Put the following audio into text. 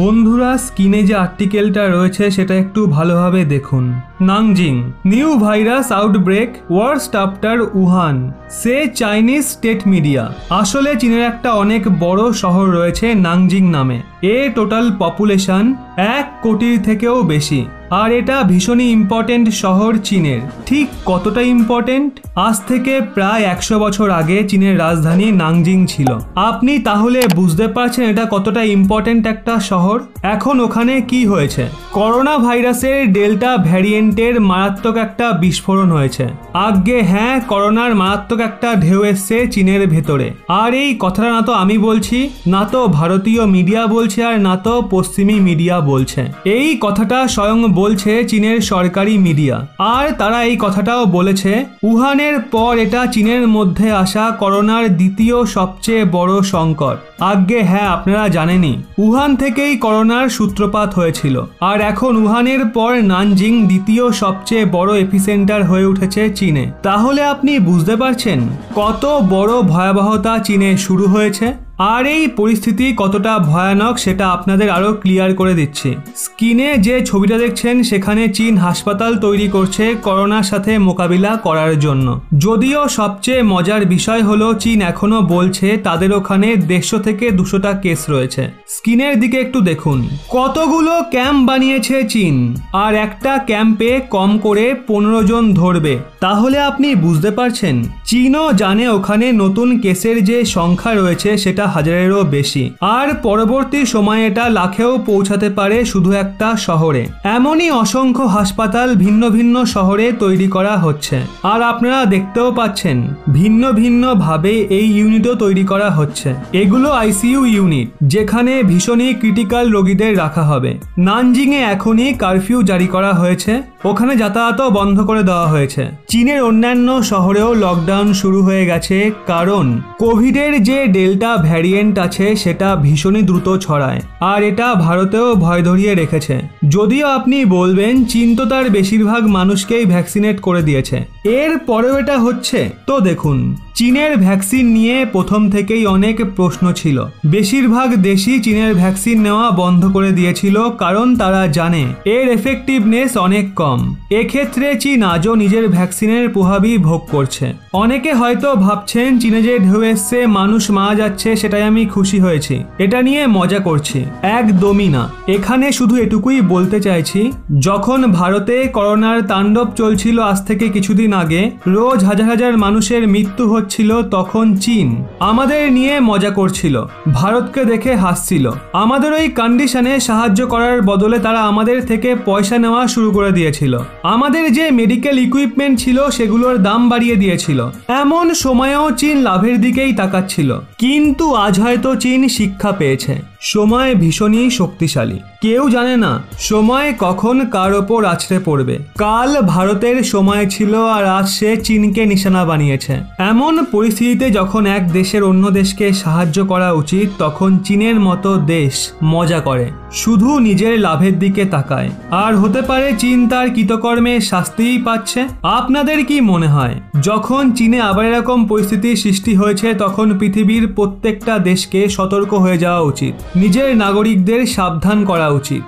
বন্ধুরা স্ক্রিনে যে আর্টিকেলটা রয়েছে সেটা একটু ভালোভাবে দেখুন। Nanjing new virus outbreak worst after Wuhan say Chinese state media. আসলে চীনের একটা অনেক বড় শহর রয়েছে নানজিং নামে। টোটাল পপুলেশন 1 কোটির থেকেও বেশি, আর এটা ভীষণই ইম্পর্টেন্ট শহর চীনের। ঠিক কতটা ইম্পর্টেন্ট? আজ থেকে প্রায় 100 বছর আগে চীনের রাজধানী নানজিং ছিল। আপনি তাহলে বুঝতে পারছেন এটা কতটা ইম্পর্টেন্ট একটা শহর। এখন ওখানে কি হয়েছে? করোনা ভাইরাসের ডেল্টা ভ্যারিয়েন্টের মারাত্মক একটা বিস্ফোরণ হয়েছে। আগে হ্যাঁ, করোনার মারাত্মক একটা ঢেউ এসছে চীনের ভেতরে। আর এই কথাটা না তো আমি বলছি, না তো ভারতীয় মিডিয়া বলছে, আর না তো পশ্চিমী মিডিয়া বলছে। এই কথাটা স্বয়ং বলছে চীনের সরকারি মিডিয়া। আর তারা এই কথাটাও বলেছে উহানের পর এটা চীনের মধ্যে আসা করোনার দ্বিতীয় সবচেয়ে বড় সংকট। আগে হ্যাঁ, আপনারা জানেনই উহান থেকেই করোনার সূত্রপাত হয়েছিল। আর এখন উহানের পর নানজিং দ্বিতীয় সবচেয়ে বড় এপিসেন্টার হয়ে উঠেছে চীনে। তাহলে আপনি বুঝতে পারছেন কত বড় ভয়াবহতা চীনে শুরু হয়েছে। আর এই পরিস্থিতি কতটা ভয়ানক সেটা আপনাদের আরো ক্লিয়ার করে দিচ্ছি। স্ক্রিনে যে ছবিটা দেখছেন সেখানে চীন হাসপাতাল তৈরি করছে করোনার সাথে মোকাবিলা করার জন্য। যদিও সবচেয়ে মজার বিষয় হলো চীন এখনো বলছে তাদের ওখানে 150 থেকে 200টা কেস রয়েছে। স্ক্রিনের দিকে একটু দেখুন, কতগুলো ক্যাম্প বানিয়েছে চীন, আর একটা ক্যাম্পে কম করে 15 জন ধরবে। তাহলে আপনি বুঝতে পারছেন চীনও জানে ওখানে নতুন কেসের যে সংখ্যা রয়েছে সেটা হাজারেরও বেশি, আর পরবর্তী সময়ে এটা লাখেও পৌঁছাতে পারে শুধু একটা শহরে। এমনই অসংখ্য হাসপাতাল ভিন্ন ভিন্ন শহরে তৈরি করা হচ্ছে। আর আপনারা দেখতেও পাচ্ছেন ভিন্ন ভিন্ন ভাবে এই ইউনিটও তৈরি করা হচ্ছে। এগুলো আইসিইউ ইউনিট, যেখানে ভীষণই ক্রিটিক্যাল রোগীদের রাখা হবে। নানজিংয়ে এখনই কারফিউ জারি করা হয়েছে, ওখানে যাতায়াতও বন্ধ করে দেওয়া হয়েছে। চীনের অন্যান্য শহরেও লকডাউন শুরু হয়ে গেছে, কারণ কোভিডের যে ডেল্টা ভ্যারিয়েন্ট আছে সেটা ভীষণই দ্রুত ছড়ায়, আর এটা ভারতেও ভয় ধরিয়ে রেখেছে। যদিও আপনি বলবেন চীন তো তার বেশিরভাগ মানুষকেই ভ্যাকসিনেট করে দিয়েছে, এর পরেও এটা হচ্ছে। তো দেখুন, চীনের ভ্যাকসিন নিয়ে প্রথম থেকেই অনেক প্রশ্ন ছিল। বেশিরভাগ দেশই চীনের ভ্যাকসিন নেওয়া বন্ধ করে দিয়েছিল, কারণ তারা জানে এর এফেক্টিভনেস অনেক কম। এক্ষেত্রে চীন আজও নিজের ভ্যাকসিনের প্রভাবই ভোগ করছে। অনেকে হয়তো ভাবছেন চীনে যে ঢেউ এসছে, মানুষ মারা যাচ্ছে, সেটাই আমি খুশি হয়েছি, এটা নিয়ে মজা করছি। একদমই না। এখানে শুধু এটুকুই বলতে চাইছি, যখন ভারতে করোনার তাণ্ডব চলছিল আজ থেকে কিছুদিন আগে, রোজ হাজার হাজার মানুষের মৃত্যু ছিল, তখন চীন আমাদের নিয়ে মজা করছিল, ভারতকে দেখে হাসছিল। আমাদের ওই কন্ডিশনে সাহায্য করার বদলে তারা আমাদের থেকে পয়সা নেওয়া শুরু করে দিয়েছিল। আমাদের যে মেডিকেল ইকুইপমেন্ট ছিল সেগুলোর দাম বাড়িয়ে দিয়েছিল। এমন সময়েও চীন লাভের দিকেই তাকাচ্ছিল। কিন্তু আজ হয়তো চীন শিক্ষা পেয়েছে, সময় ভীষণই শক্তিশালী। কেউ জানে না সময় কখন কার ওপর আছড়ে পড়বে। কাল ভারতের সময় ছিল, আর আজ সে চীনকে নিশানা বানিয়েছে। এমন পরিস্থিতিতে যখন এক দেশের অন্য দেশকে সাহায্য করা উচিত, তখন চীনের মতো দেশ মজা করে, শুধু নিজের লাভের দিকে তাকায়। আর হতে পারে চীন তার কৃতকর্মে শাস্তিই পাচ্ছে। আপনাদের কি মনে হয় যখন চীনে আবার এরকম পরিস্থিতির সৃষ্টি হয়েছে, তখন পৃথিবীর প্রত্যেকটা দেশকে সতর্ক হয়ে যাওয়া উচিত, নিজের নাগরিকদের সাবধান করা উচিত?